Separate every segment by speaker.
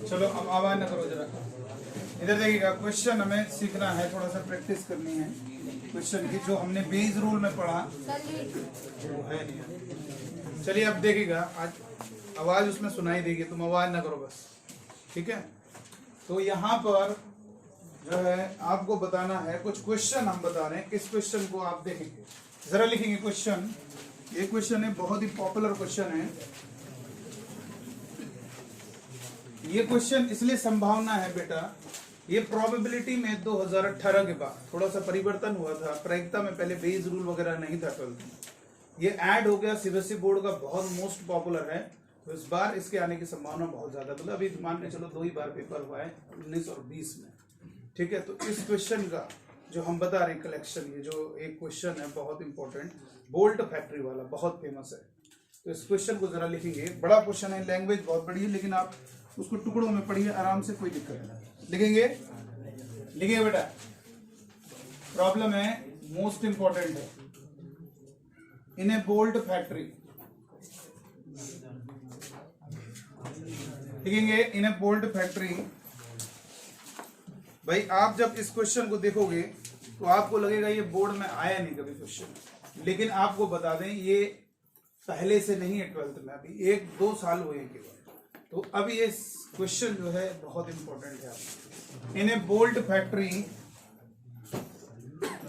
Speaker 1: चलो अब आवाज न करो जरा। इधर देखिएगा, क्वेश्चन हमें सीखना है, थोड़ा सा प्रैक्टिस करनी है क्वेश्चन की, जो हमने बेस रूल में पढ़ा वो है नहीं। चलिए अब देखिएगा, आज आवाज उसमें सुनाई देगी, तुम आवाज ना करो बस, ठीक है। तो यहाँ पर जो है आपको बताना है, कुछ क्वेश्चन हम बता रहे हैं। इस क्वेश्चन को आप देखेंगे, जरा लिखेंगे क्वेश्चन। ये क्वेश्चन है, बहुत ही पॉपुलर क्वेश्चन है। ये क्वेश्चन इसलिए संभावना है बेटा, ये प्रोबेबिलिटी में 2018 के बाद थोड़ा सा परिवर्तन हुआ था। प्रायिकता में पहले बेस रूल वगैरह नहीं था 12th में, ये ऐड हो गया। सीबीएसई बोर्ड का बहुत मोस्ट पॉपुलर है, तो इस बार इसके आने की संभावना बहुत ज्यादा। मतलब अभी मान के चलो 2 ही बार पेपर हुआ है, 19 और 20 में, ठीक है। तो इस क्वेश्चन का जो हम बता रहे हैं कलेक्शन, ये जो एक क्वेश्चन है बहुत इंपॉर्टेंट, बोल्ट फैक्ट्री वाला, बहुत फेमस है। तो इस क्वेश्चन को जरा लिखेंगे। बड़ा क्वेश्चन है, लैंग्वेज बहुत बड़ी है, लेकिन आप उसको टुकड़ों में पढ़िए आराम से, कोई दिक्कत नहीं। लिखेंगे, लिखिए बेटा। प्रॉब्लम है, मोस्ट इंपॉर्टेंट है। इन ए बोल्ट फैक्ट्री, लिखेंगे इन ए बोल्ट फैक्ट्री। भाई आप जब इस क्वेश्चन को देखोगे तो आपको लगेगा ये बोर्ड में आया नहीं कभी क्वेश्चन, लेकिन आपको बता दें ये पहले से नहीं है 12th में, अभी 1-2 साल हुए हैं केवल। तो अब ये क्वेश्चन जो है बहुत इंपॉर्टेंट है। In a bolt factory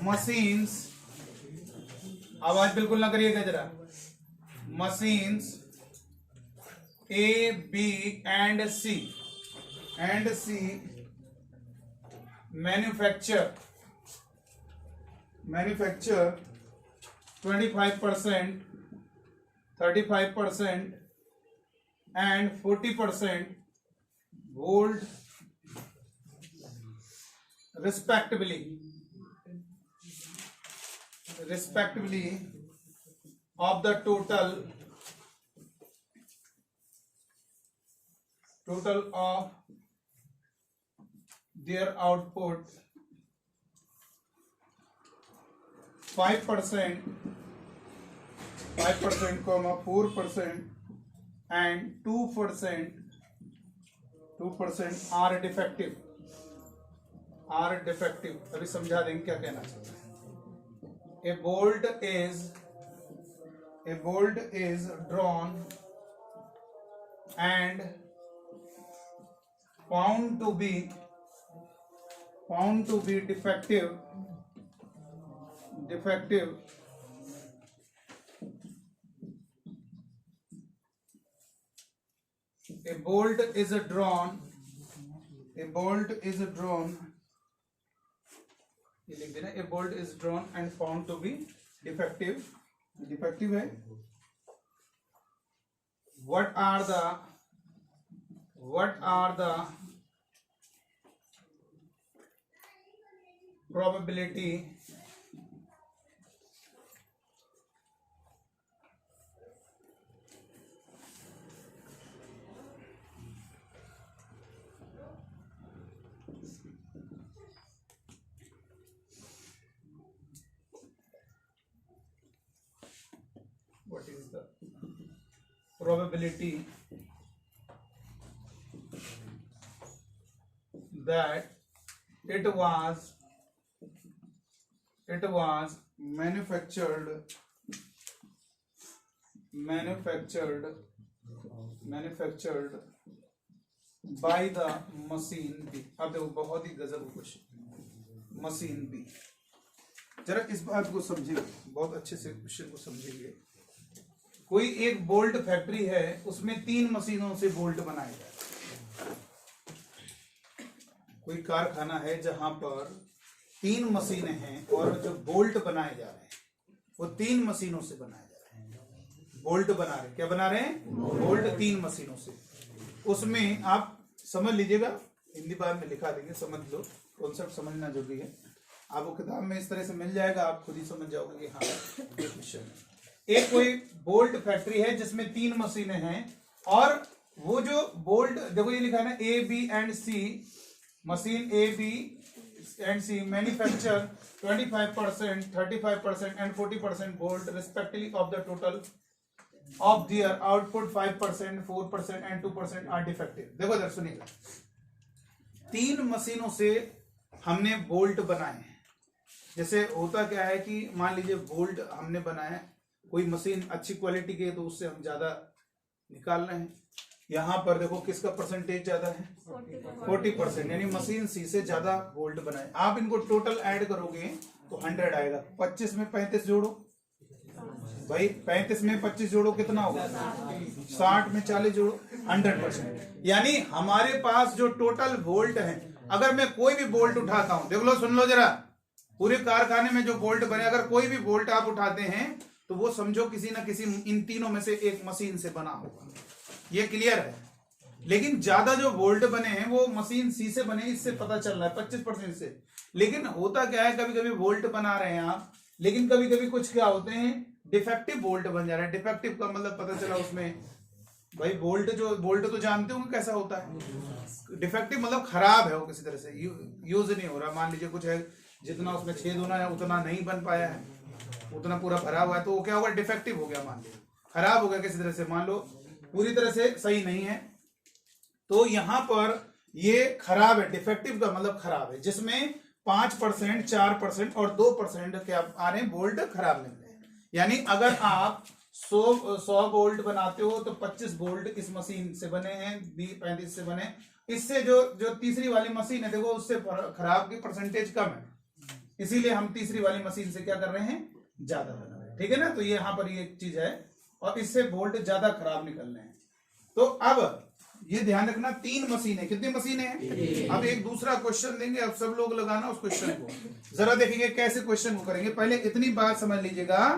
Speaker 1: machines, आवाज बिल्कुल ना करिएगा जरा, machines A B and C manufacture 25%, 35% and 40% gold respectively of the total of their output, 5%, 4% and 2% are defective। अभी समझा देंगे क्या कहना चाहते हैं। A bolt is drawn and found to be defective A bolt is drawn, ये लिख देना। A bolt is drawn and found to be defective है। What are the probability that it was manufactured by the machine B। अब देखो बहुत ही गजब question, machine B. जरा इस बात को समझिए, बहुत अच्छे से क्वेश्चन को समझिए। कोई एक बोल्ट फैक्ट्री है, उसमें 3 मशीनों से बोल्ट बनाए जाते हैं। कोई कारखाना है जहां पर 3 मशीनें हैं और जो बोल्ट बनाए जा रहे हैं वो 3 मशीनों से बनाए जा रहे हैं। बोल्ट बना रहे हैं, क्या बना रहे हैं? बोल्ट 3 मशीनों से। उसमें आप समझ लीजिएगा, हिंदी बाद में लिखा देंगे, समझ लो, कॉन्सेप्ट समझना जरूरी है। आपको किताब में इस तरह से मिल जाएगा, आप खुद ही समझ जाओगे कि हाँ ये क्वेश्चन है। एक कोई बोल्ट फैक्ट्री है जिसमें 3 मशीनें हैं, और वो जो बोल्ट देखो ये लिखा है ना, A B and C, machine A B and C manufacture 25%, 35% and 40% bolt respectively of the total of their output 5%, 4% and 2% are defective। देखो इधर सुनिएगा, 3 मशीनों से हमने बोल्ट बनाए हैं। जैसे होता क्या है कि मान लीजिए बोल्ट हमने बनाया, कोई मशीन अच्छी क्वालिटी की है तो उससे हम ज्यादा निकाल रहे हैं। यहाँ पर देखो किसका परसेंटेज ज्यादा है, 40%, यानी मशीन सी से ज्यादा बोल्ट बनाए। आप इनको टोटल ऐड करोगे तो 100 आएगा। 25 में 35 जोड़ो भाई, 35 में 25 जोड़ो कितना होगा, 60 में 40 जोड़ो, 100%। यानी हमारे पास जो टोटल बोल्ट है, अगर मैं कोई भी बोल्ट उठाता हूं, देख लो सुन लो जरा, पूरे कारखाने में जो बोल्ट बने, अगर कोई भी बोल्ट आप उठाते हैं तो वो समझो किसी ना किसी इन तीनों में से एक मशीन से बना होगा। ये क्लियर है। लेकिन ज्यादा जो बोल्ट बने हैं वो मशीन सी से बने, इससे पता चल रहा है 25% से। लेकिन होता क्या है, कभी कभी बोल्ट बना रहे हैं आप, लेकिन कभी कभी कुछ क्या होते हैं, डिफेक्टिव बोल्ट बन जा रहे हैं। डिफेक्टिव का मतलब पता चला उसमें भाई बोल्ट तो जानते होंगे कैसा होता है। डिफेक्टिव मतलब खराब है, वो किसी तरह से यूज नहीं हो रहा। मान लीजिए कुछ है, जितना उसमें छेद होना है उतना नहीं बन पाया है, उतना पूरा भरा हुआ है, तो वो क्या होगा, डिफेक्टिव हो गया। मान लीजिए खराब हो गया किसी तरह से, मान लो पूरी तरह से सही नहीं है, तो यहां पर ये खराब है। डिफेक्टिव का मतलब खराब है, जिसमें 5%, 4% और 2% क्या आ रहे हैं, बोल्ट खराब निकले हैं। यानी अगर आप 100 बोल्ट बनाते हो तो 25 बोल्ट इस मशीन से बने हैं, 35 से बने। इससे जो तीसरी वाली मशीन है देखो, उससे खराब की परसेंटेज कम है, इसीलिए हम तीसरी वाली मशीन से क्या कर रहे हैं, ज्यादा बना रहे हैं। ठीक है ना। तो ये यहाँ पर ये चीज है, और इससे बोल्ट ज्यादा खराब निकल रहे हैं। तो अब ये ध्यान रखना, 3 मशीनें, कितनी मशीनें हैं। अब एक दूसरा क्वेश्चन देंगे, अब सब लोग लगाना उस क्वेश्चन को। जरा देखेंगे कैसे क्वेश्चन को करेंगे। पहले इतनी बात समझ लीजिएगा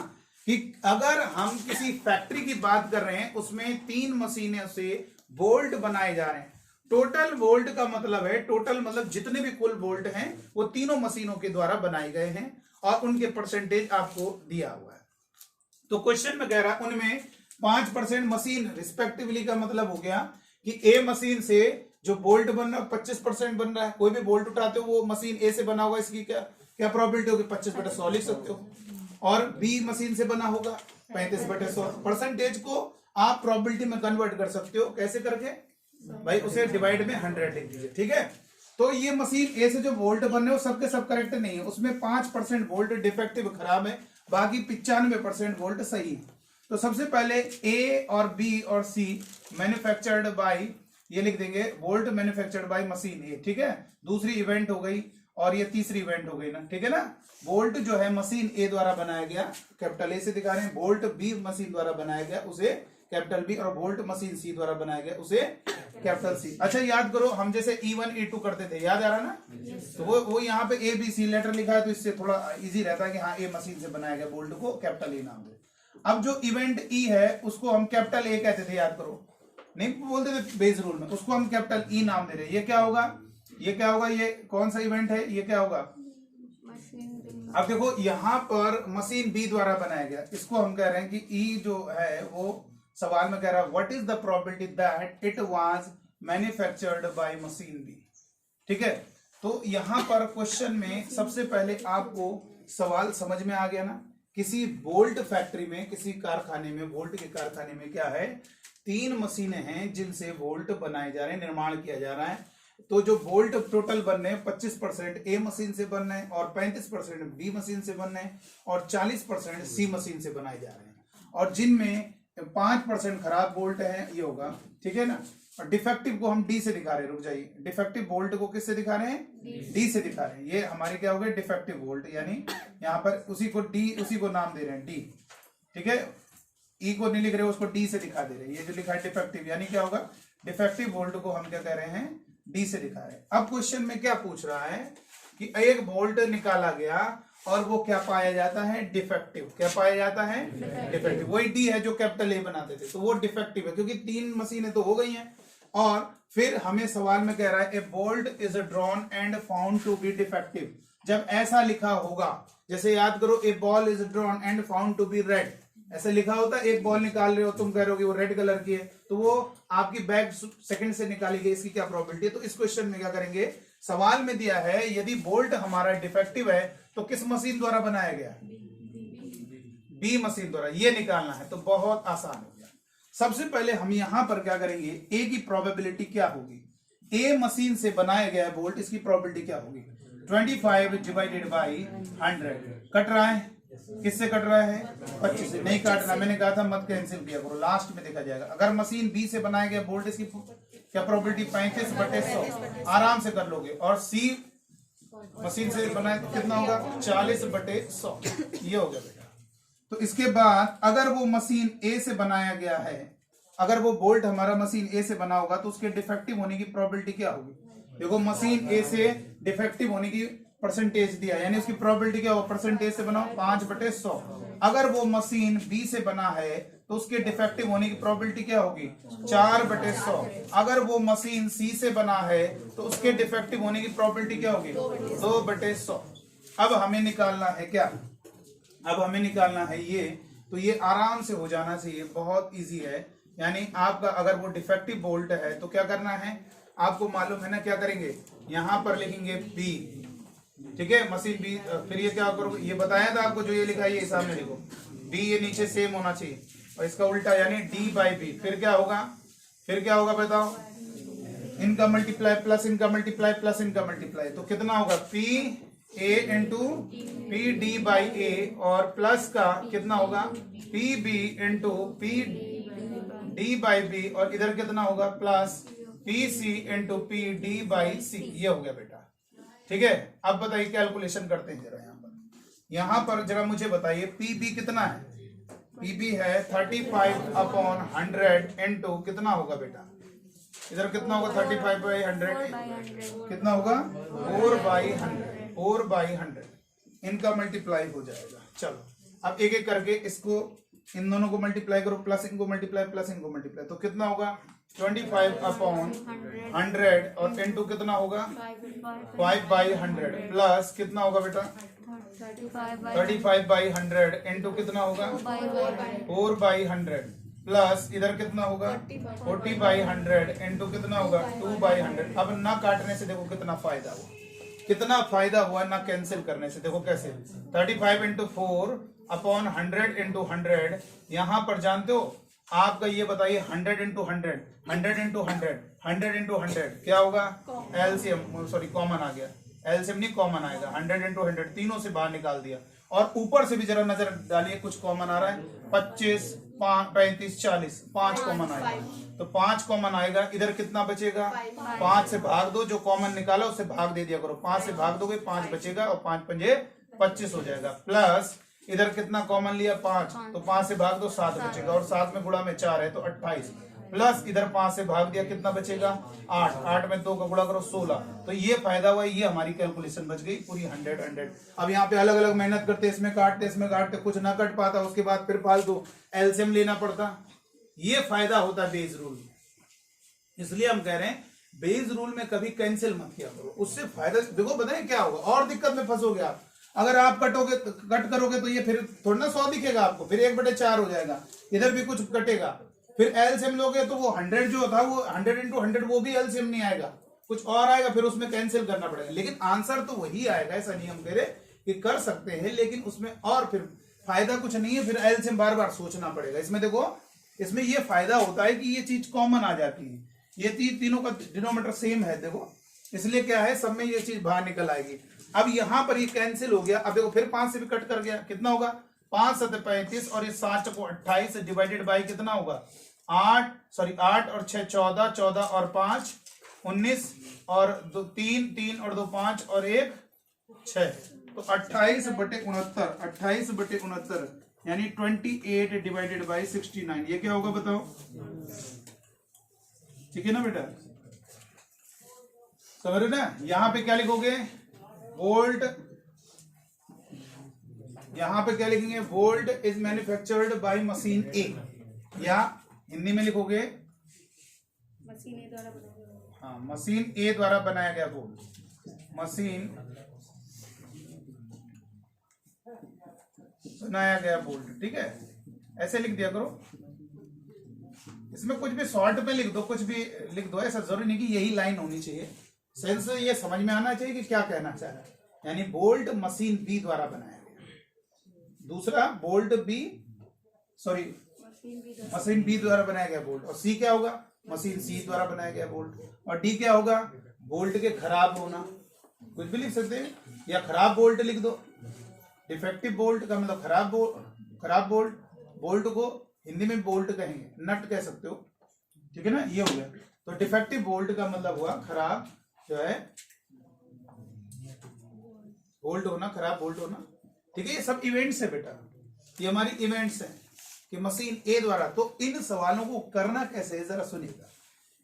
Speaker 1: कि अगर हम किसी फैक्ट्री की बात कर रहे हैं, उसमें 3 मशीनों से बोल्ट बनाए जा रहे हैं। टोटल बोल्ट का मतलब है, टोटल मतलब जितने भी कुल बोल्ट हैं वो तीनों मशीनों के द्वारा बनाए गए हैं, और उनके परसेंटेज आपको दिया हुआ है। तो क्वेश्चन में कह रहा है उनमें 5% मशीन रिस्पेक्टिवली का मतलब हो गया कि ए मशीन से जो बोल्ट बन रहा है 25% बन रहा है। कोई भी बोल्ट उठाते हो वो मशीन ए से बना होगा, इसकी क्या प्रोबेबिलिटी होगी, 25/100 लिख सकते हो। और बी मशीन से बना होगा 35/100। परसेंटेज को आप प्रोबेबिलिटी में कन्वर्ट कर सकते हो, कैसे करके भाई, उसे डिवाइड में 100 लिख दीजिए। ठीक है। तो ये मशीन ए से जो बोल्ट बन रहे हो सबके सब करेक्ट नहीं है, उसमें 5% बोल्ट डिफेक्टिव खराब है, बाकी 95% बोल्ट सही है। तो सबसे पहले ए और बी और सी मैन्युफैक्चर्ड बाय, ये लिख देंगे बोल्ट मैन्युफैक्चर्ड बाय मशीन ए। ठीक है, दूसरी इवेंट हो गई, और ये तीसरी इवेंट हो गई ना। ठीक है ना। बोल्ट जो है मशीन ए द्वारा बनाया गया, कैपिटल ए से दिखा रहे हैं। बोल्ट बी मशीन द्वारा बनाया गया, उसे कैपिटल बी, और बोल्ट मशीन सी द्वारा बनाया गया, उसे कैपिटल सी। अच्छा याद करो, हम जैसे E1 E2 करते थे, याद आ रहा ना। तो वो यहाँ पे ए बी सी लेटर लिखा है, तो इससे थोड़ा इजी रहता है कि हाँ ए मशीन से बनाया गया, बोल्ट को कैपिटल ए नाम दे। अब जो इवेंट ई है उसको हम कैपिटल ए कहते थे, याद करो, नहीं बोलते थे बेस रूल में, उसको हम कैपिटल ई नाम दे रहे हैं। ये क्या होगा, ये क्या होगा, ये कौन सा इवेंट है, ये क्या होगा। अब देखो यहाँ पर मशीन बी द्वारा बनाया गया, इसको हम कह रहे हैं कि ई जो है वो सवाल में कह रहा है what is the probability that it was manufactured by machine B. ठीक है। तो यहाँ पर क्वेश्चन में सबसे पहले आपको सवाल समझ में आ गया ना। किसी बोल्ट फैक्ट्री में, किसी कारखाने में, बोल्ट के कारखाने में क्या है, 3 मशीनें हैं जिनसे बोल्ट बनाए जा रहे हैं, निर्माण किया जा रहा है। तो जो बोल्ट टोटल बन रहे हैं 25% ए मशीन से बन रहे हैं, और 35% बी मशीन से बन रहे हैं, और 40% सी मशीन से बनाए जा रहे हैं। और जिनमें 5% खराब बोल्ट है, ये होगा। ठीक है ना। और डिफेक्टिव को हम डी से दिखा रहे हैं, रुक जाइए, डिफेक्टिव बोल्ट को किससे दिखा रहे हैं, डी से दिखा रहे हैं। ये हमारे क्या हो गए, डिफेक्टिव बोल्ट, यानी यहाँ पर उसी को नाम दे रहे हैं डी। ठीक है। ई को नहीं लिख रहे, उसको डी से दिखा दे रहे हैं। ये जो लिखा है डिफेक्टिव, यानी क्या होगा, डिफेक्टिव बोल्ट को हम क्या कह रहे हैं, डी से दिखा रहे हैं। अब क्वेश्चन में क्या पूछ रहा है कि एक बोल्ट निकाला गया और वो क्या पाया जाता है, डिफेक्टिव। क्या पाया जाता है, डिफेक्टिव। वही डी है जो कैपिटल ए बनाते थे, तो वो डिफेक्टिव है, क्योंकि 3 मशीनें तो हो गई हैं। और फिर हमें सवाल में कह रहा है a bolt is drawn and found to be defective. जब ऐसा लिखा होगा, जैसे याद करो, a ball is drawn and found to be red, ऐसे लिखा होता है। एक बॉल निकाल रहे हो, तुम कह रहे हो कि वो रेड कलर की है, तो वो आपकी बैक सेकंड से निकाली गई, इसकी क्या प्रोबेबिलिटी है। तो इस क्वेश्चन में क्या करेंगे, सवाल में दिया है यदि बोल्ट हमारा डिफेक्टिव है तो किस मशीन द्वारा बनाया गया, बी मशीन द्वारा, ये निकालना है। तो बहुत आसान हो गया। सबसे पहले हम यहां पर क्या करेंगे, ए की प्रोबेबिलिटी क्या होगी, ए मशीन से बनाया गया है बोल्ट, इसकी प्रोबेबिलिटी क्या होगी, 25 डिवाइडेड बाई 100। कट रहा है, किससे कट रहा है, 25 से। नहीं काटना, मैंने कहा था मत कैंसिल किया करो, लास्ट में देखा जाएगा। अगर मशीन बी से बनाया गया बोल्ट, इसकी क्या प्रोबेबिलिटी 35/100, आराम से कर लोगे। और सी मशीन से बनाए तो कितना होगा, 40/100, ये हो गया बेटा। तो इसके बाद अगर वो मशीन ए से बनाया गया है, अगर वो बोल्ट हमारा मशीन ए से बना होगा तो उसके डिफेक्टिव होने की प्रोबेबिलिटी क्या होगी, देखो मशीन ए से डिफेक्टिव होने की परसेंटेज दिया, यानी उसकी प्रोबेबिलिटी क्या होगा, परसेंटेज से बनाओ 5/100। अगर वो मशीन बी से बना है तो उसके डिफेक्टिव होने की प्रोबेबिलिटी क्या होगी, 4/100। अगर वो मशीन सी से बना है तो उसके डिफेक्टिव होने की प्रोबेबिलिटी क्या होगी, 2/100। अब हमें निकालना है क्या, अब हमें निकालना है ये, तो ये आराम से हो जाना चाहिए, बहुत इजी है। यानी आपका अगर वो डिफेक्टिव बोल्ट है तो क्या करना है, आपको मालूम है ना, क्या करेंगे, यहां पर लिखेंगे बी, ठीक है, मशीन बी। फिर ये क्या करोगे, ये बताया था आपको, जो ये लिखा है ये सामने लिखो, बी ये नीचे सेम होना चाहिए और इसका उल्टा यानी डी बाई बी। फिर क्या होगा, फिर क्या होगा बताओ, इनका मल्टीप्लाई प्लस इनका मल्टीप्लाई प्लस इनका मल्टीप्लाई, तो कितना होगा, P A into P D by A, और प्लस का कितना होगा, P B into P D by B, और इधर कितना होगा, plus P C into P D by C. ये हो गया बेटा, ठीक है। अब बताइए कैलकुलेशन करते हैं जरा, यहां पर जरा मुझे बताइए पी बी कितना है, पी बी है 35/100 इंटू कितना होगा बेटा, इधर कितना होगा, 35/100 कितना होगा, 4/100 इनका मल्टीप्लाई हो जाएगा। चलो अब एक एक करके इसको, इन दोनों को मल्टीप्लाई करो, प्लस इनको मल्टीप्लाई प्लस इनको मल्टीप्लाई, तो कितना होगा 25/100 और इंटू कितना होगा 5/100 प्लस कितना होगा बेटा 35/100 इंटू कितना होगा 4/100 प्लस इधर कितना होगा 40/100 इंटू कितना होगा 2/100। अब ना काटने से देखो कितना फायदा हुआ, कितना फायदा हुआ ना कैंसिल करने से। देखो कैसे, 35 इंटू 4/100 इंटू 100, यहां पर जानते हो आपका ये बताइए 100 इंटू 100, 100 इंटू 100, 100 इंटू 100 क्या होगा, एलसीएम, सॉरी कॉमन आ गया, एलसीएम नहीं कॉमन आएगा, 100 इंटू 100 तीनों से बाहर निकाल दिया। और ऊपर से भी जरा नजर डालिए कुछ कॉमन आ रहा है, 25 35 40 5 कॉमन आएगा, तो 5 कॉमन आएगा, इधर कितना बचेगा 5 से भाग दो, जो कॉमन निकाला उससे भाग दे दिया करो, 5 से भाग दोगे 5 बचेगा और 5 पंजे 25 हो जाएगा। प्लस इधर कितना कॉमन लिया 5, तो 5 से भाग दो 7 बचेगा, और 7 में गुणा में 4 है तो 28, प्लस इधर 5 से भाग दिया कितना बचेगा 8, 8 में 2 का गुणा करो 16। तो ये फायदा हुआ, ये हमारी कैलकुलेशन बच गई पूरी 100। अब यहाँ पे अलग अलग मेहनत करते, इसमें काटते इसमें काटते, कुछ ना कट पाता, उसके बाद फिर फालतू एलसीएम लेना पड़ता। ये फायदा होता है बेस रूल, इसलिए हम कह रहे हैं बेस रूल में कभी कैंसिल मत किया करो, उससे फायदा देखो बताएं क्या होगा, और दिक्कत में फंसोगे आप। अगर आप कट करोगे तो ये फिर थोड़ा ना 100 दिखेगा आपको, फिर 1/4 हो जाएगा, इधर भी कुछ कटेगा, फिर एलसीएम लोगे तो वो 100 जो था वो 100 इंटू 100 वो भी एलसीएम नहीं आएगा, कुछ और आएगा, फिर उसमें कैंसिल करना पड़ेगा। लेकिन आंसर तो वही आएगा, ऐसा नहीं हम कह रहे कि कर सकते हैं, लेकिन उसमें और फिर फायदा कुछ नहीं है, फिर एलसीएम बार बार सोचना पड़ेगा। इसमें देखो, इसमें ये फायदा होता है कि ये चीज कॉमन आ जाती है, ये तीनों का डिनोमिनेटर सेम है, देखो इसलिए क्या है सब में ये चीज बाहर निकल आएगी। अब यहां पर ये कैंसिल हो गया, अब देखो फिर 5 से भी कट कर गया, कितना होगा 5 7 35 और इस 7 को 28 डिवाइडेड बाई कितना होगा 8 और 6 14, 14 और 5 19 और 2 3 3 और 2 5 और 1 6, तो 28/69, 28/69 यानी 28 डिवाइडेड बाई 69, ये क्या होगा बताओ, ठीक है ना बेटा, समझ रहे ना। यहां पे क्या लिखोगे वोल्ट, यहां पे क्या लिखेंगे bolt is manufactured by machine A, या हिंदी में लिखोगे मशीन ए द्वारा बनाया, हाँ मशीन ए द्वारा बनाया गया वोल्ट, मशीन बनाया गया वोल्ट, ठीक है ऐसे लिख दिया करो। इसमें कुछ भी शॉर्ट में लिख दो, कुछ भी लिख दो, ऐसा जरूरी नहीं कि यही लाइन होनी चाहिए, सेंस ये समझ में आना चाहिए कि क्या कहना चाह रहा है। यानी बोल्ट मशीन बी द्वारा बनाया गया, दूसरा bolt B sorry machine B द्वारा बनाया गया बोल्ट। और सी क्या होगा? मशीन सी द्वारा बनाया गया बोल्ट। और डी क्या होगा? बोल्ट के खराब होना। कुछ भी लिख सकते हैं या खराब बोल्ट लिख दो। डिफेक्टिव बोल्ट का मतलब खराब बोल्ट। बोल्ट को हिंदी में बोल्ट कहेंगे, नट कह सकते हो, ठीक है ना, ये हो गया। तो डिफेक्टिव बोल्ट का मतलब हुआ खराब जो है बोल्ट होना, खराब बोल्ट होना, ठीक है। ये सब इवेंट्स है बेटा, ये हमारी इवेंट्स हैं कि मशीन ए द्वारा। तो इन सवालों को करना कैसे है जरा सुनिएगा।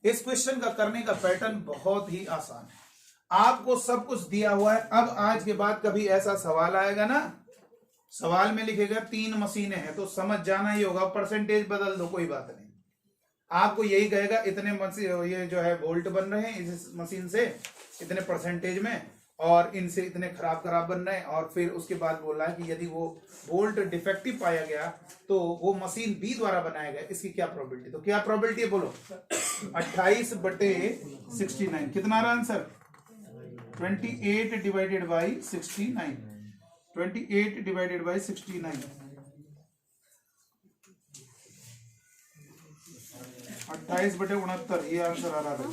Speaker 1: इस क्वेश्चन का करने का पैटर्न बहुत ही आसान है। आपको सब कुछ दिया हुआ है। अब आज के बाद कभी ऐसा सवाल आएगा ना, सवाल में लिखेगा 3 मशीनें हैं, तो समझ जाना ही होगा। परसेंटेज बदल दो, कोई बात नहीं। आपको यही कहेगा इतने मशीन ये जो है वोल्ट बन रहे हैं इस मशीन से इतने परसेंटेज में, और इनसे इतने खराब बन रहे हैं। और फिर उसके बाद बोला है कि यदि वो वोल्ट डिफेक्टिव पाया गया तो वो मशीन बी द्वारा बनाया गया, इसकी क्या प्रोबेबिलिटी। तो क्या प्रोबेबिलिटी है बोलो? 28/69। कितना आ रहा answer? 28 divided by 69। 28 divided by 69, 28/69, ये आंसर आ रहा है।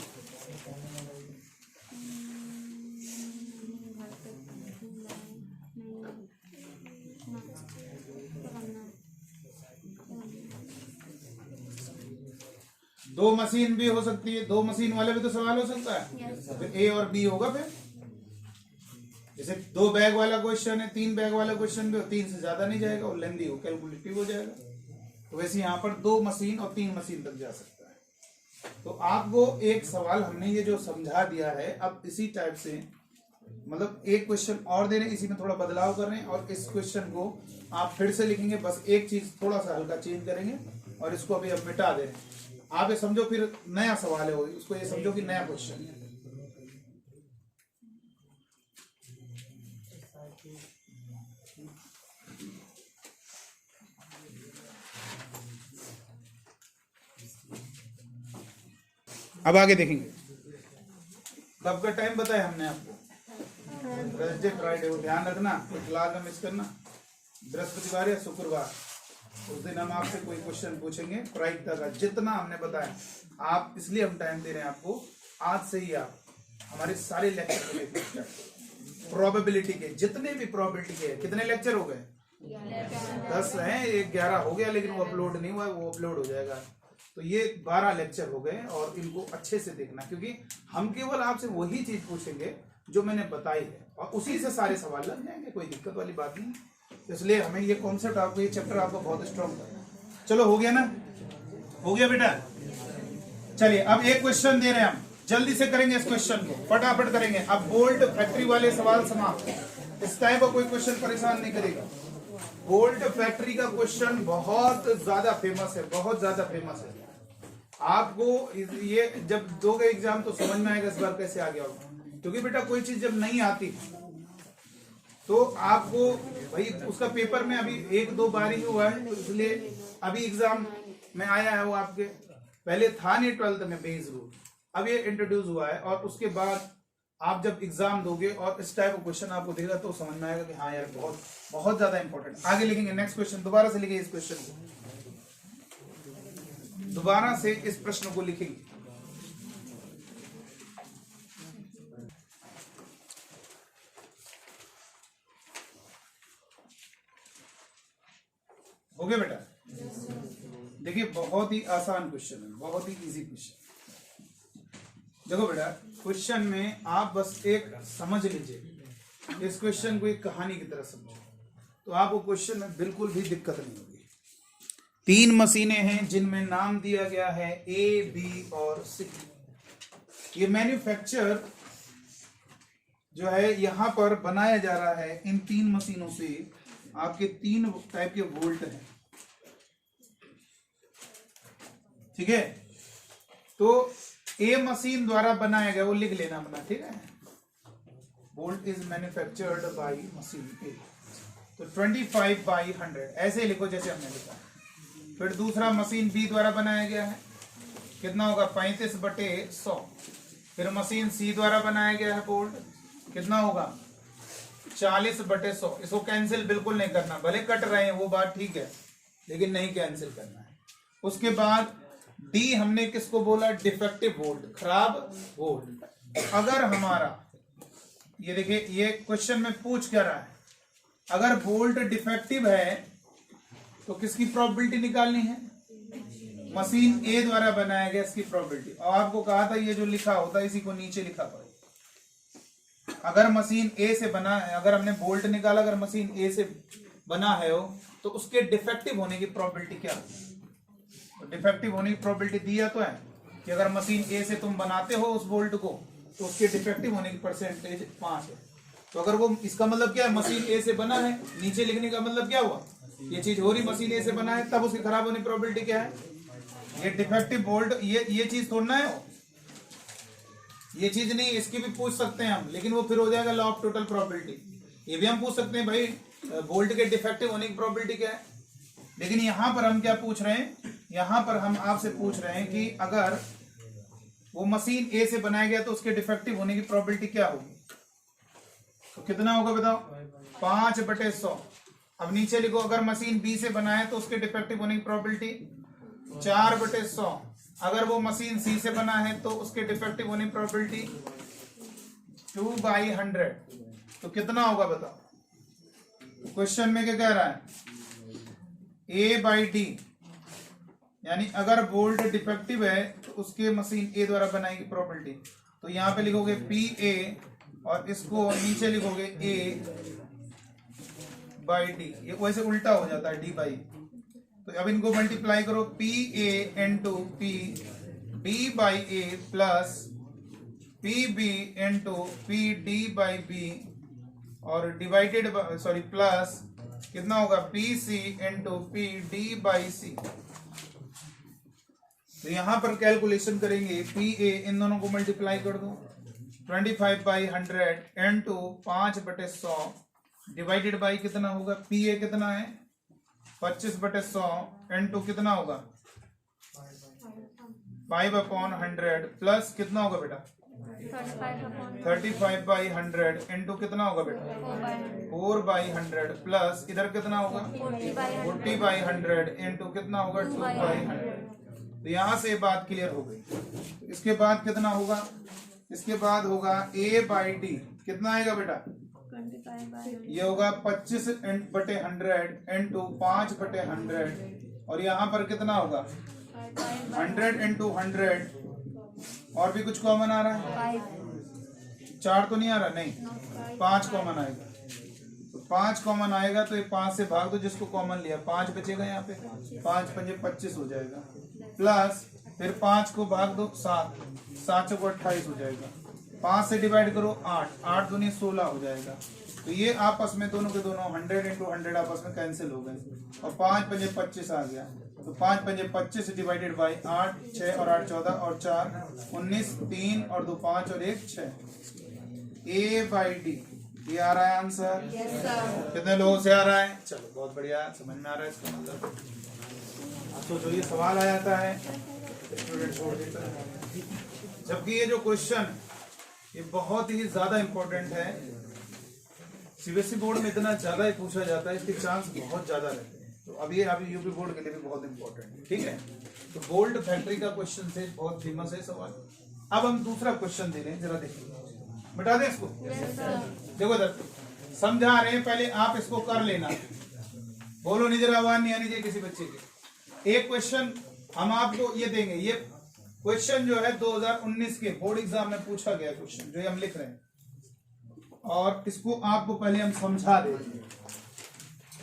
Speaker 1: दो मशीन भी हो सकती है, 2 मशीन वाले भी तो सवाल हो सकता है। फिर ए और बी होगा। फिर जैसे 2 बैग वाला क्वेश्चन है, 3 बैग वाला क्वेश्चन भी, 3 से ज्यादा नहीं जाएगा, और लेंदी हो, कैलकुलेटिव हो जाएगा। तो वैसे यहाँ पर 2 मशीन और 3 मशीन तक जा सकता है। तो आपको एक सवाल हमने ये जो समझा दिया है, अब इसी टाइप से मतलब एक क्वेश्चन और दे रहे हैं, इसी में थोड़ा बदलाव कर रहे हैं, और इस क्वेश्चन को आप फिर से लिखेंगे। बस एक चीज थोड़ा सा हल्का चेंज करेंगे, और इसको अभी अब मिटा दे रहे हैं। आप ये समझो फिर नया सवाल है, उसको ये समझो कि नया क्वेश्चन है। अब आगे देखेंगे। कब का टाइम बताया हमने आपको? थर्सडे फ्राइडे को ध्यान रखना, क्लास में मिस करना। बृहस्पतिवार या शुक्रवार उस दिन हम आपसे कोई क्वेश्चन पूछेंगे प्रायिकता का, जितना हमने बताया। आप इसलिए हम टाइम दे रहे हैं आपको, आज से ही आप हमारे सारे लेक्चर प्रोबेबिलिटी के, जितने भी प्रोबेबिलिटी के, कितने लेक्चर हो गए? 10 हैं। 11 हो गया, लेकिन वो अपलोड नहीं हुआ, वो अपलोड हो जाएगा। तो ये 12 लेक्चर हो गए, और इनको अच्छे से देखना, क्योंकि हम केवल आपसे वही चीज पूछेंगे जो मैंने बताई है, और उसी से सारे सवाल लग जाएंगे, कोई दिक्कत वाली बात नहीं। इसलिए हमें ये कॉन्सेप्ट आपको, ये चैप्टर आपको बहुत स्ट्रॉन्ग करना है। चलो हो गया ना? हो गया बेटा? चलिए अब एक क्वेश्चन दे रहे हैं हम, जल्दी से करेंगे इस क्वेश्चन को, फटाफट करेंगे। अब बोल्ट फैक्ट्री वाले सवाल समाप्त। इस टाइप का कोई क्वेश्चन परेशान नहीं करेगा। बोल्ट फैक्ट्री का क्वेश्चन बहुत ज्यादा फेमस है, बहुत ज्यादा फेमस है। आपको ये जब दोगे एग्जाम तो समझ में आएगा इस बार कैसे आ गया होगा। क्योंकि बेटा कोई चीज जब नहीं आती तो आपको भाई उसका पेपर में अभी 1-2 बार ही हुआ है, तो इसलिए अभी एग्जाम में आया है वो आपके। पहले था नहीं 12th में बेस रूल, अब ये इंट्रोड्यूस हुआ है। और उसके बाद आप जब एग्जाम दोगे और इस टाइप का क्वेश्चन आपको देगा तो समझ में आएगा कि हाँ यार बहुत बहुत ज्यादा इंपॉर्टेंट। आगे लिखेंगे नेक्स्ट क्वेश्चन, दोबारा से लिखिए इस क्वेश्चन को, दोबारा से इस प्रश्न को लिखेंगे। हो गया बेटा? देखिए बहुत ही आसान क्वेश्चन है, बहुत ही इजी क्वेश्चन। देखो बेटा क्वेश्चन में आप बस एक समझ लीजिए, इस क्वेश्चन को एक कहानी की तरह समझो, तो आपको क्वेश्चन में बिल्कुल भी दिक्कत नहीं होगी। 3 मशीनें हैं जिनमें नाम दिया गया है ए, बी और सी। ये मैन्युफैक्चर जो है यहां पर बनाया जा रहा है। इन 3 मशीनों से आपके 3 टाइप के वोल्ट हैं, ठीक है। तो ए मशीन द्वारा बनाया गया, वो लिख लेना अपना, ठीक है। Bolt is manufactured by machine A, तो 25/100 ऐसे लिखो जैसे हमने लिखा। फिर दूसरा मशीन बी द्वारा बनाया गया है, कितना होगा? 35/100। फिर मशीन सी द्वारा बनाया गया है वोल्ट, कितना होगा? 40/100। इसको कैंसिल बिल्कुल नहीं करना, भले कट रहे हैं वो बात ठीक है, लेकिन नहीं कैंसिल करना है। उसके बाद डी हमने किसको बोला, डिफेक्टिव बोल्ट, खराब बोल्ट। अगर हमारा ये देखिए, ये क्वेश्चन में पूछ क्या रहा है, अगर बोल्ट डिफेक्टिव है तो किसकी प्रोबेबिलिटी निकालनी है, मशीन ए द्वारा बनाया गया इसकी प्रोबेबिलिटी। और आपको कहा था ये जो लिखा होता है इसी को नीचे लिखा करो। अगर मशीन ए से बना है, अगर हमने बोल्ट निकाला, अगर मशीन ए से बना है हो तो उसके डिफेक्टिव होने की प्रोबेबिलिटी क्या है। तो डिफेक्टिव होने की प्रोबेबिलिटी दिया तो है कि अगर मशीन ए से तुम बनाते हो उस बोल्ट को तो उसके डिफेक्टिव होने की परसेंटेज 5 है। तो अगर वो, इसका मतलब क्या है, मशीन ए से बना है, नीचे लिखने का मतलब क्या हुआ, ये चीज हो रही मशीन ए से बना है, तब उसके खराब होने की प्रोबेबिलिटी क्या है, ये डिफेक्टिव बोल्ट। ये चीज थोड़ना है, ये चीज नहीं, इसकी भी पूछ सकते हैं हम, लेकिन वो फिर हो जाएगा लॉ ऑफ टोटल प्रोबेबिलिटी। ये भी हम पूछ सकते हैं भाई बोल्ट के डिफेक्टिव होने की प्रोबेबिलिटी क्या है, लेकिन यहां पर हम क्या पूछ रहे हैं, यहां पर हम आपसे पूछ रहे हैं कि अगर वो मशीन ए से बनाया गया तो उसके डिफेक्टिव होने की प्रोबेबिलिटी क्या होगी। तो कितना होगा बताओ, 5/100। अब नीचे लिखो, अगर मशीन बी से बनाए तो उसके डिफेक्टिव होने की प्रोबेबिलिटी 4/100। अगर वो मशीन सी से बना है तो उसके डिफेक्टिव होने की प्रोबेबिलिटी 2/100। तो कितना होगा बताओ, क्वेश्चन में क्या कह रहा है, A/D, यानी अगर बोल्ट डिफेक्टिव है तो उसके मशीन ए द्वारा बनाएगी प्रोबेबिलिटी। तो यहां पे लिखोगे PA और इसको नीचे लिखोगे A/D, ये वैसे उल्टा हो जाता है D/E। तो अब इनको मल्टीप्लाई करो, PA into P D/A plus PB into PD/B और डिवाइडेड प्लस कितना होगा, PC इंटू PD/C। तो यहां पर कैलकुलेशन करेंगे, PA इन दोनों को मल्टीप्लाई कर दो, 25/100 इंटू 5/100 डिवाइडेड बाई कितना होगा, PA कितना है 25/100 इंटू कितना होगा 5/100 प्लस कितना होगा बेटा 35/100 इंटू कितना होगा बेटा 4/100 प्लस इधर कितना होगा 40/100 इंटू कितना होगा 2/100। तो यहां से बात क्लियर हो गई। इसके बाद कितना होगा, इसके बाद होगा A/D कितना आएगा बेटा, ये होगा 25/100 इंटू 5/100 और यहाँ पर कितना होगा 100 इंटू 100 और भी कुछ कॉमन आ रहा है, 4 तो नहीं आ रहा, नहीं 5 कॉमन आएगा। तो 5 कॉमन आएगा तो ये 5 से भाग दो, जिसको कॉमन लिया 5 बचेगा, यहाँ पे 5×5 = 25 हो जाएगा, प्लस फिर 5 को भाग दो 7 चौको 28 हो जाएगा, 5 से डिवाइड करो 8 दूनी 16 हो जाएगा। तो ये आपस में दोनों के दोनों 100 इंटू 100 आपस में कैंसिल हो गए और 5×5 = 25 आ गया। तो 5×5 = 25 डिवाइडेड बाई 8, 6 और 8 14 और 4 19, 3 और 2 5 और 1 6। A/D ये आ रहा है आंसर। कितने लोगों से आ रहा है, चलो बहुत बढ़िया, समझ में आ रहा है इसका मतलब। सोचो ये सवाल आ जाता है, स्टूडेंट छोड़ देता है, जबकि ये जो क्वेश्चन ये बहुत ही ज्यादा इंपॉर्टेंट है। सीबीएसई बोर्ड में इतना ज्यादा ही पूछा जाता है, इसके चांस बहुत ज्यादा रहते हैं। तो अब ये अभी यूपी बोर्ड के लिए भी बहुत इंपॉर्टेंट है, ठीक है। तो बोल्ट फैक्ट्री का क्वेश्चन से बहुत फेमस है सवाल। अब हम दूसरा क्वेश्चन दे रहे हैं, जरा देखिए, मिटा दें इसको। देखो इधर समझा रहे हैं, पहले आप इसको कर लेना, बोलो नहीं, जरा आवाज नहीं आनी चाहिए किसी बच्चे की। एक क्वेश्चन हम आपको ये देंगे, ये क्वेश्चन जो है 2019 के बोर्ड एग्जाम में पूछा गया क्वेश्चन जो हम लिख रहे हैं, और इसको आपको पहले हम समझा दे रहे हैं,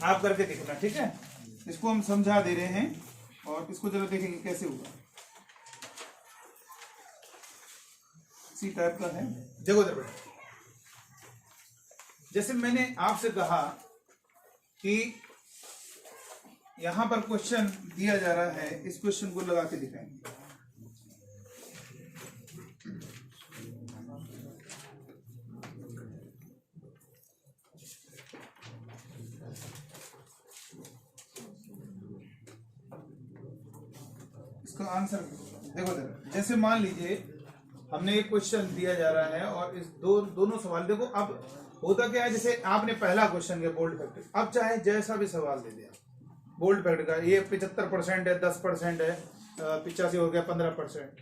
Speaker 1: आप करके देखना, ठीक है। इसको हम समझा दे रहे हैं और इसको जरा देखेंगे कैसे होगा, इसी टाइप का है। देखो इधर बेटा, जैसे मैंने आपसे कहा कि यहां पर क्वेश्चन दिया जा रहा है, इस क्वेश्चन को लगा के दिखाएंगे। इसका आंसर देखो, जैसे मान लीजिए हमने एक क्वेश्चन दिया जा रहा है और इस दोनों सवाल देखो। अब होता क्या है, जैसे आपने पहला क्वेश्चन किया बोल्ट फैक्ट्री, अब चाहे जैसा भी सवाल दे दिया, बोल्ड फैक्टर का, ये 75% है, 10% है, 85 हो गया 15%,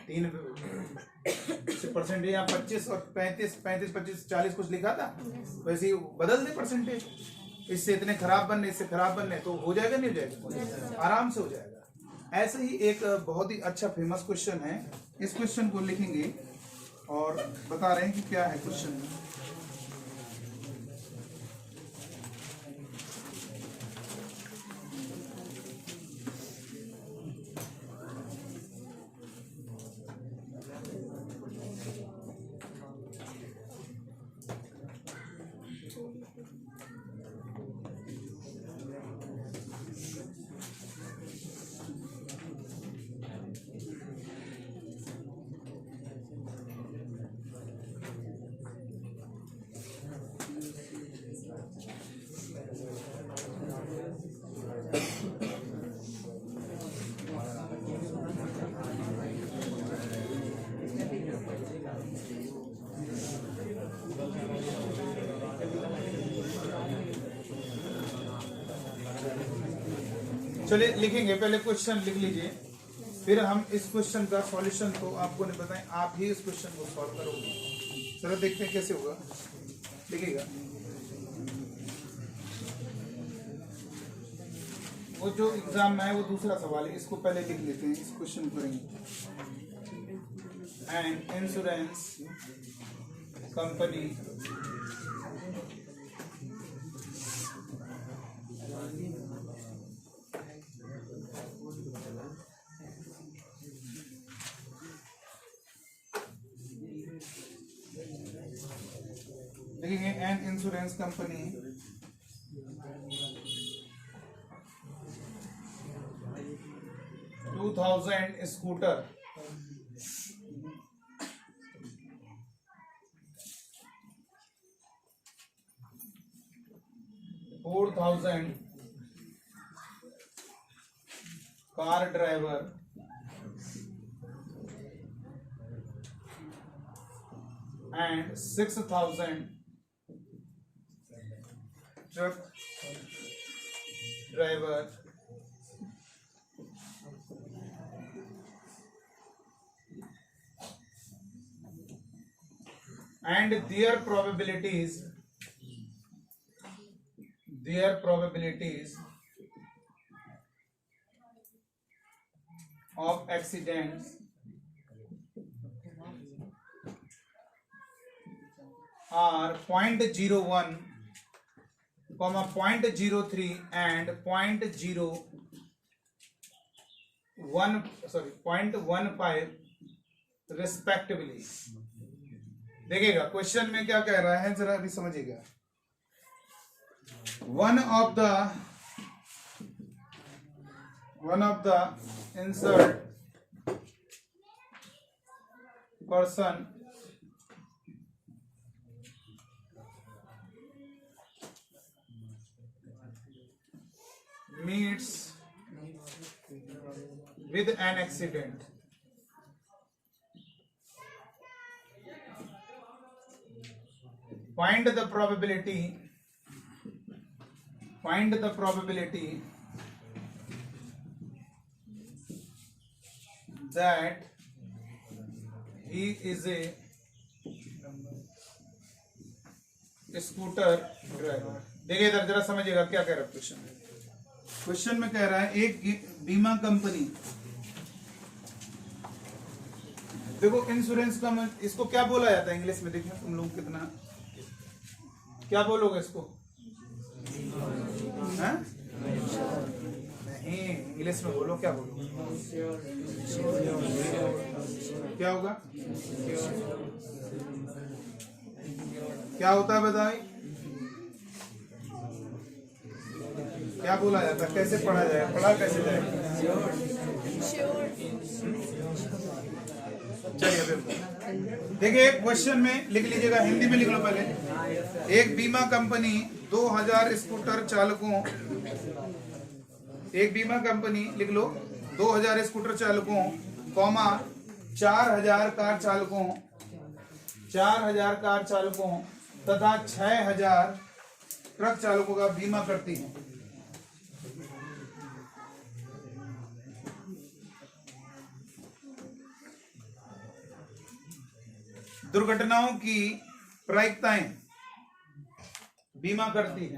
Speaker 1: 3% यहाँ 25 और 35, 25, 40 कुछ लिखा था, वैसे ही बदल दे परसेंटेज, इससे इतने खराब बनने, इससे खराब बनने, तो हो जाएगा नहीं हो जाएगा, आराम से हो जाएगा। ऐसे ही एक बहुत ही अच्छा फेमस क्वेश्चन है, इस क्वेश्चन को लिखेंगे और बता रहे हैं कि क्या है क्वेश्चन में। चलिए लिखेंगे, पहले क्वेश्चन लिख लीजिए, फिर हम इस क्वेश्चन का सॉल्यूशन तो आपको नहीं बताएं, आप ही इस क्वेश्चन को सॉल्व करोगे। चलो देखते हैं कैसे होगा, लिखिएगा। वो जो एग्जाम में है वो दूसरा सवाल है, इसको पहले लिख लेते हैं, इस क्वेश्चन को करेंगे। एंड इंश्योरेंस कंपनी लिखेंगे, an insurance company $2000 scooter $4,000 car driver and 6,000 truck driver and their probabilities of accidents are 0.01, 0.03 and 0.15 respectively। देखिएगा क्वेश्चन में क्या कह रहा है, जरा अभी समझिएगा। one of the injured person meets with an accident find the probability that he is a scooter driver. देखिए इधर जरा समझिएगा क्या कह रहा है क्वेश्चन में। क्वेश्चन में कह रहा है एक बीमा कंपनी, देखो इंश्योरेंस का इसको क्या बोला जाता है इंग्लिश में, देखिए तुम लोग कितना क्या बोलोगे इसको, हाँ? नहीं इंग्लिश में बोलो, क्या बोलो, क्या होगा, क्या होता है बताइए, क्या बोला जाता है, कैसे पढ़ा जाए, पढ़ा कैसे जाए, चलिए देखिए क्वेश्चन में लिख लीजिएगा, हिंदी में लिख लो पहले। एक बीमा कंपनी 2000 स्कूटर चालकों, एक बीमा कंपनी लिख लो 2000 स्कूटर चालकों, 4000 कार चालकों तथा 6000 ट्रक चालकों का बीमा करती है। दुर्घटनाओं की प्रायिकताएं बीमा करती है।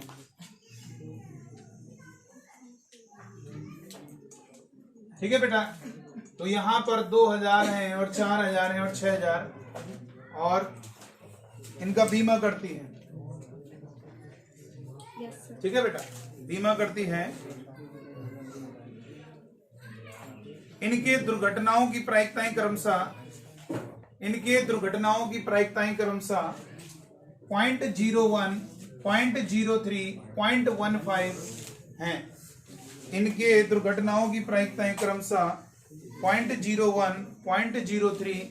Speaker 1: ठीक है बेटा, तो यहां पर 2000 है और 4000 है और 6000 और इनका बीमा करती है। ठीक है बेटा, बीमा करती है। इनके दुर्घटनाओं की प्रायिकताएं क्रमशः 0.01, 0.03, 0.15 हैं। इनके दुर्घटनाओं की प्रायिकताएं क्रमशः 0.01, 0.03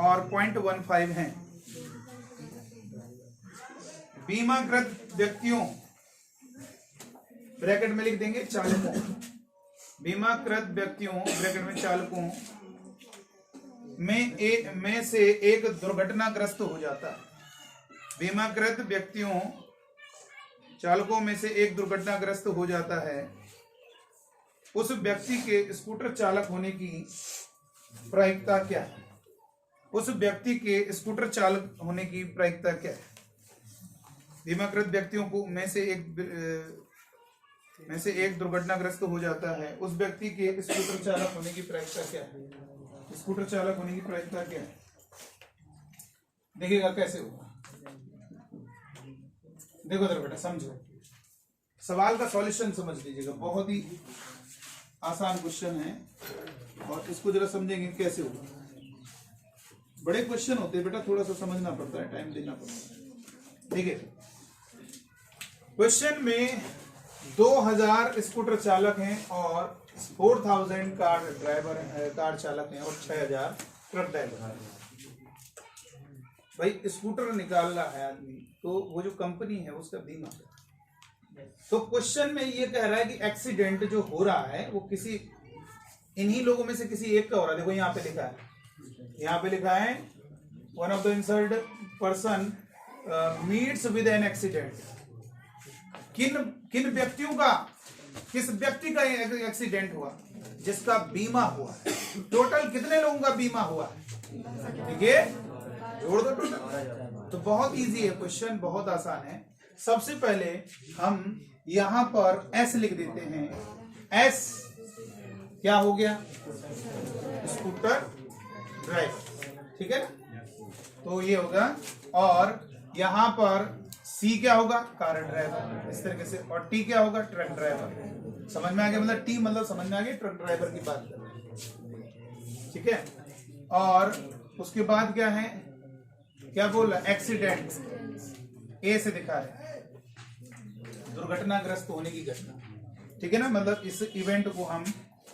Speaker 1: और 0.15 हैं। बीमाकृत व्यक्तियों, ब्रैकेट में लिख देंगे चालकों, बीमाकृत व्यक्तियों ब्रैकेट में चालकों में से एक दुर्घटनाग्रस्त हो जाता है। बीमाकृत व्यक्तियों चालकों में से एक दुर्घटनाग्रस्त हो जाता है। उस व्यक्ति के स्कूटर चालक होने की प्रायिकता क्या है? उस व्यक्ति के स्कूटर चालक होने की प्रायिकता क्या है? बीमाकृत व्यक्तियों को में से एक दुर्घटनाग्रस्त हो जाता है। उस व्यक्ति के स्कूटर चालक होने की प्रायिकता क्या है? स्कूटर चालक होने की प्रायिकता क्या है? देखिएगा कैसे होगा। देखो इधर बेटा, समझो सवाल का सॉल्यूशन समझ लीजिएगा। बहुत ही आसान क्वेश्चन है और इसको जरा समझेंगे कैसे होगा। बड़े क्वेश्चन होते हैं बेटा, थोड़ा सा समझना पड़ता है, टाइम देना पड़ता है। देखिए क्वेश्चन में 2000 स्कूटर चालक हैं और 4000 कार चालक हैं और 6000 ट्रक ड्राइवर हैं। भाई स्कूटर निकाल रहा है आदमी, तो वो जो कंपनी है उसका बीमा है। तो क्वेश्चन में ये कह रहा है कि एक्सीडेंट जो हो रहा है वो किसी इन्हीं लोगों में से किसी एक का हो रहा है। देखो यहाँ पे लिखा है, यहाँ पे लिखा है one of the insured person meets with an accident. किन व्यक्तियों का, किस व्यक्ति का एक्सीडेंट हुआ जिसका बीमा हुआ है? टोटल कितने लोगों का बीमा हुआ है? ठीक है, जोड़ दो टोटल। तो बहुत इजी है क्वेश्चन, बहुत आसान है। सबसे पहले हम यहां पर एस लिख देते हैं। एस क्या हो गया? Scooter driver. ठीक है ना, तो ये होगा। और यहां पर सी क्या होगा? कार ड्राइवर, इस तरीके से। और टी क्या होगा? Truck driver. समझ में आ गया? मतलब टी मतलब समझ में आ गया, ट्रक ड्राइवर की बात कर रहे हैं। ठीक है, और उसके बाद क्या है, क्या बोल रहा है? एक्सीडेंट, ए से दिखा है दुर्घटनाग्रस्त होने की घटना। ठीक है ना, मतलब इस इवेंट को हम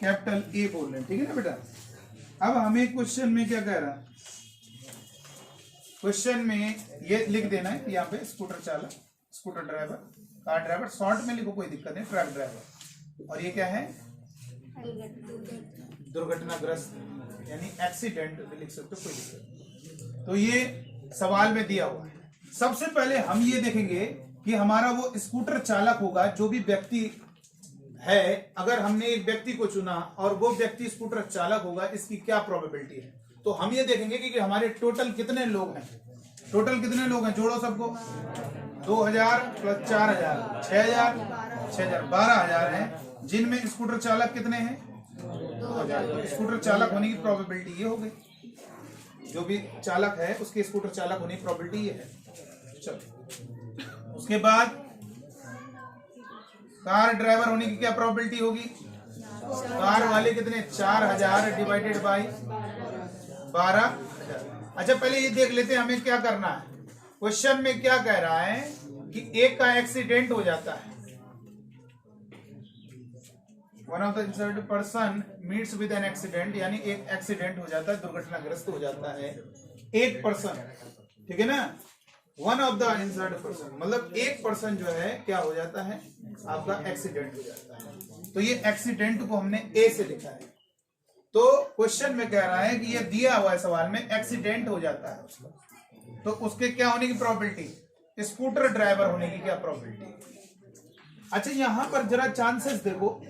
Speaker 1: कैपिटल ए बोल रहे हैं। ठीक है ना बेटा। अब हमें क्वेश्चन में क्या कह रहा है? क्वेश्चन में ये लिख देना है कि यहाँ पे स्कूटर चालक, scooter driver, car driver, short में लिखो कोई दिक्कत नहीं, ट्रक ड्राइवर। और ये क्या है? दुर्घटनाग्रस्त, यानी एक्सीडेंट लिख सकते हो, कोई दिक्कत नहीं। तो ये सवाल में दिया हुआ है। सबसे पहले हम ये देखेंगे कि हमारा वो स्कूटर चालक होगा जो भी व्यक्ति है। अगर हमने एक व्यक्ति को चुना और वो व्यक्ति स्कूटर चालक होगा, इसकी क्या प्रोबेबिलिटी है? तो हम ये देखेंगे कि हमारे टोटल कितने लोग हैं। टोटल कितने लोग हैं? जोड़ो सबको। 2000 प्लस 4000, 6000, 12000 हैं, जिनमें स्कूटर चालक कितने हैं? 2000। स्कूटर चालक होने की प्रोबेबिलिटी ये हो गई। जो भी चालक है उसके स्कूटर चालक होने की प्रोबेबिलिटी ये है। चलो, उसके बाद कार ड्राइवर होने की क्या प्रोबेबिलिटी होगी? कार वाले कितने? 4000 डिवाइडेड बाई 12,000। अच्छा पहले ये देख लेते हैं हमें क्या करना है। क्वेश्चन में क्या कह रहा है कि एक का एक्सीडेंट हो जाता है। One of the insured person meets with an accident, यानी एक एक्सीडेंट हो जाता है, दुर्घटनाग्रस्त हो जाता है एक पर्सन। ठीक है ना, one of the insured person मतलब एक पर्सन जो है क्या हो जाता है? आपका एक्सीडेंट हो जाता है। तो ये एक्सीडेंट को हमने ए से लिखा है। तो क्वेश्चन में कह रहा है कि ये दिया हुआ है सवाल में, एक्सीडेंट हो जाता है उसका, तो उसके क्या होने की प्रोबेबिलिटी? स्कूटर ड्राइवर होने की क्या प्रोबेबिलिटी? अच्छा यहां पर जरा चांसेस देखो।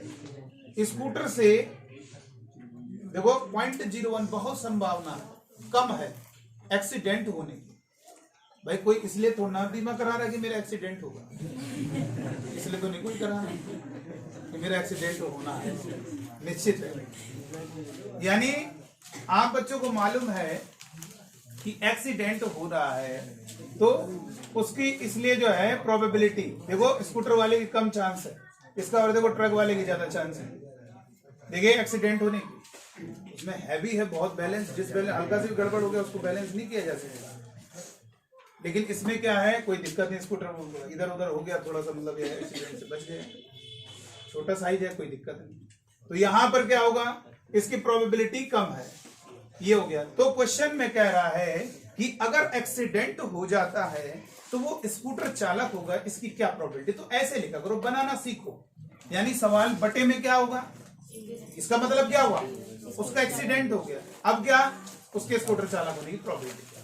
Speaker 1: स्कूटर से देखो 0.01 बहुत संभावना कम है। एक्सीडेंट होने की। भाई कोई इसलिए तो ना बीमा करा रहा है कि मेरा एक्सीडेंट होगा, इसलिए तो नहीं कोई करा रहा कि मेरा एक्सीडेंट होना है, निश्चित है। यानी आप बच्चों को मालूम है कि एक्सीडेंट हो रहा है तो उसकी इसलिए जो है प्रोबेबिलिटी, देखो स्कूटर वाले की कम चांस है इसका, और देखो ट्रक वाले की ज्यादा चांस है। देखिए एक्सीडेंट होने की, उसमें हैवी है बहुत बैलेंस, जिस बैलेंस हल्का से भी गड़बड़ हो गया उसको बैलेंस नहीं किया जा सकता। लेकिन इसमें क्या है, कोई दिक्कत नहीं, स्कूटर इधर उधर हो गया थोड़ा सा, मतलब ये एक्सीडेंट से बच गए, छोटा साइज है, कोई दिक्कत नहीं। तो यहां पर क्या होगा, इसकी प्रोबेबिलिटी कम है, ये हो गया। तो क्वेश्चन में कह रहा है कि अगर एक्सीडेंट हो जाता है तो वो स्कूटर चालक होगा, इसकी क्या प्रोबेबिलिटी। तो ऐसे लिखा करो, बनाना सीखो। यानी सवाल बटे में क्या होगा, इसका मतलब क्या हुआ, उसका एक्सीडेंट हो गया, अब क्या, उसके स्कूटर चालक होने की प्रोबेबिलिटी क्या।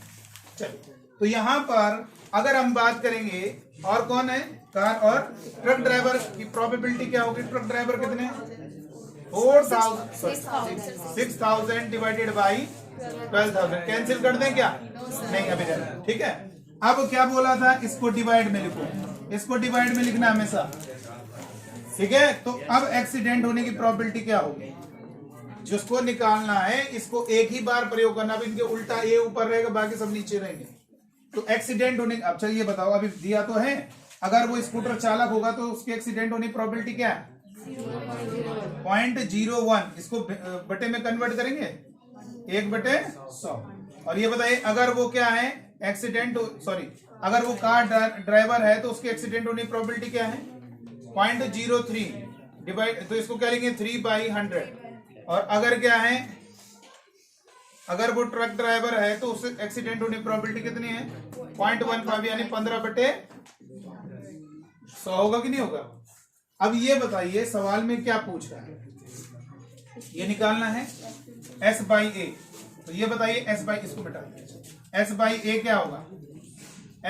Speaker 1: चलिए, तो यहां पर अगर हम बात करेंगे और कौन है, कार और ट्रक ड्राइवर की प्रोबेबिलिटी क्या होगी। ट्रक ड्राइवर कितने, 6,000 डिवाइडेड बाई 12,000, कैंसिल कर दें क्या, नहीं अभी रहना, ठीक है। अब क्या बोला था, इसको डिवाइड में लिखो, इसको डिवाइड में लिखना हमेशा, ठीक है। तो अब एक्सीडेंट होने की प्रोबेबिलिटी क्या होगी, जिसको निकालना है इसको एक ही बार प्रयोग करना। अब इनके उल्टा ये ऊपर रहेगा, बाकी सब नीचे रहेंगे। तो एक्सीडेंट होने, अब चलिए बताओ, अभी दिया तो है, अगर वो स्कूटर चालक होगा तो उसके एक्सीडेंट होने की प्रोबेबिलिटी क्या है, 0.01। इसको बटे में कन्वर्ट करेंगे, 1/100। और ये बताइए अगर वो क्या है, एक्सीडेंट, सॉरी, अगर वो कार ड्राइवर है तो उसके एक्सीडेंट होने की प्रोबेबिलिटी क्या है, 0.03 डिवाइड, तो इसको क्या लेंगे 3/100। और अगर क्या है, अगर वो ट्रक ड्राइवर है तो उससे एक्सीडेंट होने की प्रोबेबिलिटी कितनी है, 0.15, यानी 15/100 होगा कि नहीं होगा। अब ये बताइए सवाल में क्या पूछ रहा है, ये निकालना है S/A। तो ये बताइए S/, इसको बेटा S/A क्या होगा,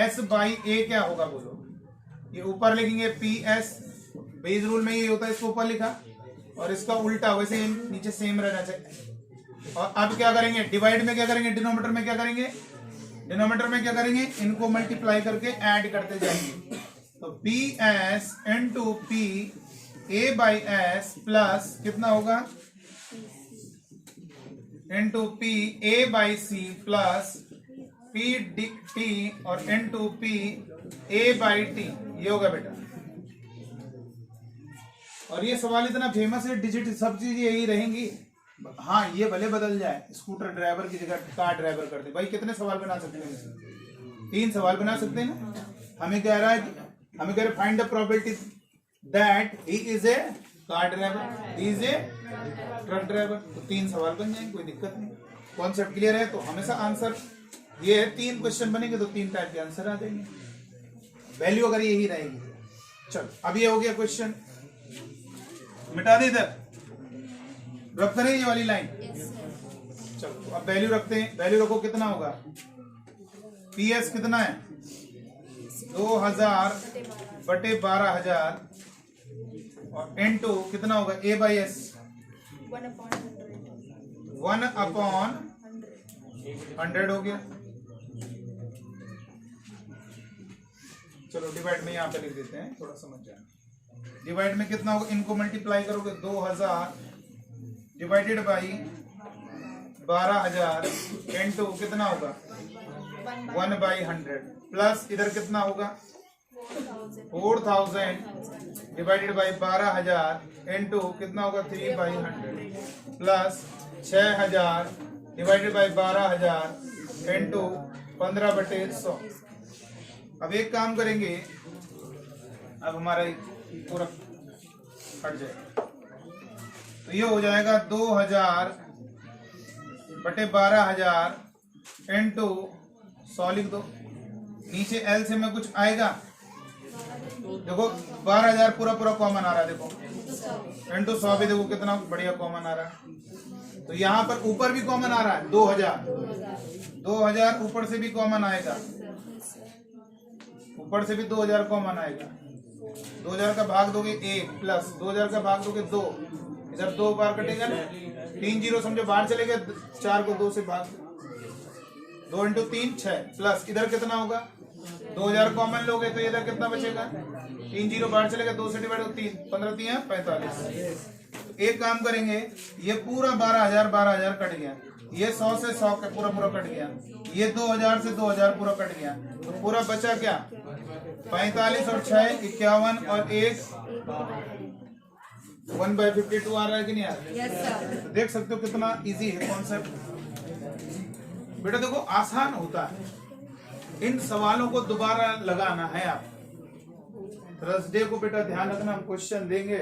Speaker 1: S/A क्या होगा बोलो। ये ऊपर लिखेंगे PS, बेस रूल में ये होता है, इसको ऊपर लिखा, और इसका उल्टा वैसे नीचे सेम रहना चाहिए। और अब क्या करेंगे, डिवाइड में क्या करेंगे, डिनोमिनेटर में क्या करेंगे, डिनोमिनेटर में क्या करेंगे, इनको मल्टीप्लाई करके ऐड करते जाएंगे। तो PS into P A/S plus कितना होगा, into P A/C plus PT और इंटू P A/T, ये होगा बेटा। और ये सवाल इतना फेमस है, डिजिट सब चीज यही रहेंगी। हाँ, ये भले बदल जाए, स्कूटर ड्राइवर की जगह कार ड्राइवर कर दे, भाई कितने सवाल बना सकते हैं, 3 सवाल बना सकते हैं ना। हमें कह रहा है, हमें कह रहे find the probability that he is a car driver, he is a truck driver. तो 3 सवाल बन जाएंगे, कोई दिक्कत नहीं। कॉन्सेप्ट क्लियर है तो हमेशा आंसर ये है, 3 क्वेश्चन बनेंगे तो 3 टाइप के आंसर आ जाएंगे, वैल्यू अगर यही रहेगी। चलो, अब ये हो गया क्वेश्चन, मिटा दे इधर, रख करें ये वाली लाइन। चलो अब वैल्यू रखते हैं, वैल्यू रखो, कितना होगा, PS कितना है, 2000/12,000 और इंटू कितना होगा A/S 1/100 हो गया। चलो डिवाइड में यहाँ पे लिख देते हैं, थोड़ा समझ जाए। डिवाइड में कितना होगा, इनको मल्टीप्लाई करोगे, 2000 डिवाइडेड बाई 12,000 इंटू कितना होगा 1/100 प्लस इधर कितना होगा 4,000 डिवाइडेड बाई 12,000 इंटू कितना होगा 3/100 प्लस 6,000 डिवाइडेड बाई 12,000 इंटू 15/100। अब एक काम करेंगे, अब हमारा पूरा हट जाएगा, तो ये हो जाएगा 2000/12,000 इंटू 100 लिख दो, नीचे एल से में कुछ आएगा, देखो 12,000 पूरा कॉमन आ रहा है, देखो इंटू 100 भी देखो कितना बढ़िया कॉमन आ रहा है। तो यहाँ पर ऊपर भी कॉमन आ रहा है 2000 ऊपर से भी कॉमन आएगा, ऊपर से भी 2000 कॉमन आएगा। 2000 का भाग दोगे 1 प्लस 2000 का भाग दोगे 2, इधर 2 बार कटेगा ना, 3 जीरो समझो बाहर चले गए, 4 को 2 से भाग 2 इंटू 3 6 प्लस इधर कितना होगा 2000 कॉमन लोगे तो इधर कितना बचेगा 3 जीरो बाहर चलेगा 2 से डिवाइड 3 15 3 है 45। एक काम करेंगे ये पूरा 12,000 कट गया, ये 100 से 100 का पूरा कट गया, ये 2000 से 2000 पूरा कट गया, तो पूरा बचा क्या 45 और 6 51 और 1 1/52 आ रहा है कि नहीं आ रहा है?
Speaker 2: Yes sir.
Speaker 1: तो देख सकते हो कितना इजी है कॉन्सेप्ट। बेटा देखो आसान होता है, इन सवालों को दोबारा लगाना है आप। थर्सडे को बेटा ध्यान रखना, हम क्वेश्चन देंगे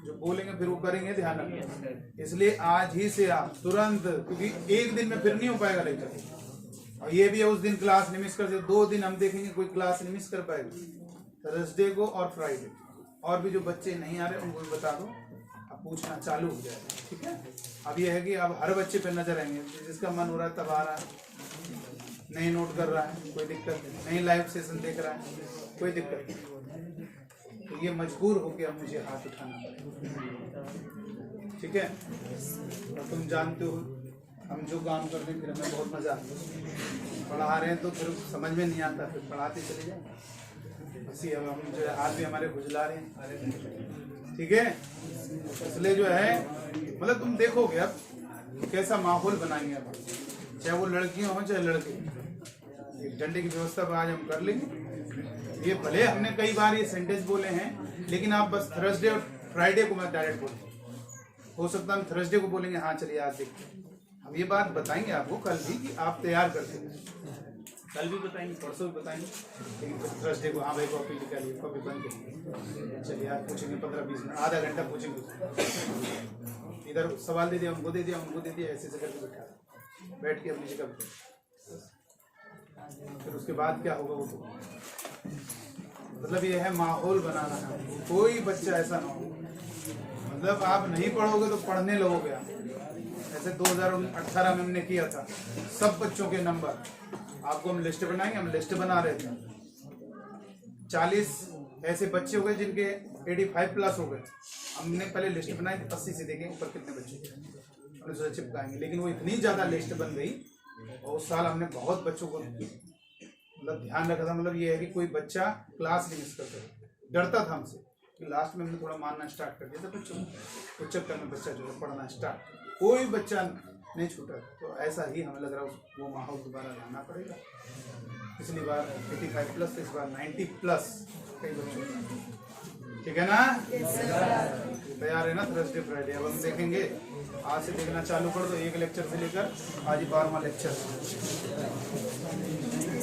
Speaker 1: जो बोलेंगे फिर वो करेंगे, ध्यान रखना। इसलिए आज ही से आप तुरंत, क्योंकि एक दिन में फिर नहीं हो पाएगा लेक्चर, और ये भी है उस दिन क्लास नहीं मिस कर सकते, 2 दिन हम देखेंगे कोई क्लास नहीं मिस कर पाएगा, थर्सडे को और फ्राइडे। और भी जो बच्चे नहीं आ रहे उनको भी बता दो, अब पूछना चालू हो जाएगा, ठीक है। अब ये है कि अब हर बच्चे पे नजर आएंगे, जिसका मन हो रहा है तब आ रहा है, नहीं नोट कर रहा है कोई दिक्कत नहीं, लाइव सेशन देख रहा है कोई दिक्कत नहीं, तो ये मजबूर हो गया मुझे हाथ उठाना पड़ेगा, ठीक है। और तुम जानते हो हम जो काम करते हैं फिर हमें बहुत मजा आता है, पढ़ा रहे हैं तो फिर समझ में नहीं आता, फिर पढ़ाते चले जाए, इसी अब हम जो है हाथ भी हमारे खुजला रहे हैं, ठीक है। इसलिए जो है मतलब तुम देखोगे अब कैसा माहौल बनाएंगे, अब चाहे वो लड़कियां हो चाहे लड़के, एक डंडे की व्यवस्था आज हम कर लेंगे। ये भले हमने कई बार ये सेंटेंस बोले हैं, लेकिन आप बस थर्सडे और फ्राइडे को मैं डायरेक्ट बोलूँ, हो सकता है हम थर्सडे को बोलेंगे हाँ चलिए आज देखते हैं, हम ये बात बताएंगे आपको कल भी कि आप तैयार करते हैं, कल भी बताएंगे परसों भी बताएंगे, लेकिन थर्सडे को हाँ भाई कॉपी निकालिए, कॉपी बंद करिए, चलिए आज पूछेंगे 15-20 मिनट आधा घंटा पूछेंगे, इधर सवाल दे दिया उनको दे दिया उनको दे दिया, ऐसे करके बैठा बैठ के अपनी जगह पे, फिर उसके बाद क्या होगा वो तो मतलब ये है माहौल बनाना है, कोई बच्चा ऐसा ना हो मतलब आप नहीं पढ़ोगे तो पढ़ने लगोगे आप। ऐसे 2018 में हमने किया था, सब बच्चों के नंबर आपको हम लिस्ट बनाएंगे, हम लिस्ट बना रहे थे, 40 ऐसे बच्चे हो गए जिनके 85 प्लस हो गए, हमने पहले लिस्ट बनाई 80 से देखेंगे ऊपर कितने बच्चे हमने सोचा चिपकाएंगे, लेकिन वो इतनी ज्यादा लिस्ट बन गई और उस साल हमने बहुत बच्चों को मतलब ध्यान रखा था, मतलब ये है कि कोई बच्चा क्लास नहीं मिस करता, डरता था हमसे, कि लास्ट में हमने थोड़ा मानना स्टार्ट कर दिया था बच्चों को, उस चक्कर में बच्चा जो है पढ़ना स्टार्ट, कोई बच्चा नहीं छूटा। तो ऐसा ही हमें लग रहा है वो माहौल दोबारा लाना पड़ेगा। पिछली बार 85 प्लस, इस बार 90 प्लस कई बच्चों, ठीक है ना। तैयार है ना थर्सडे फ्राइडे। अब हम देखेंगे, आज से देखना चालू कर दो, एक लेक्चर से लेकर आज ही 12वां लेक्चर।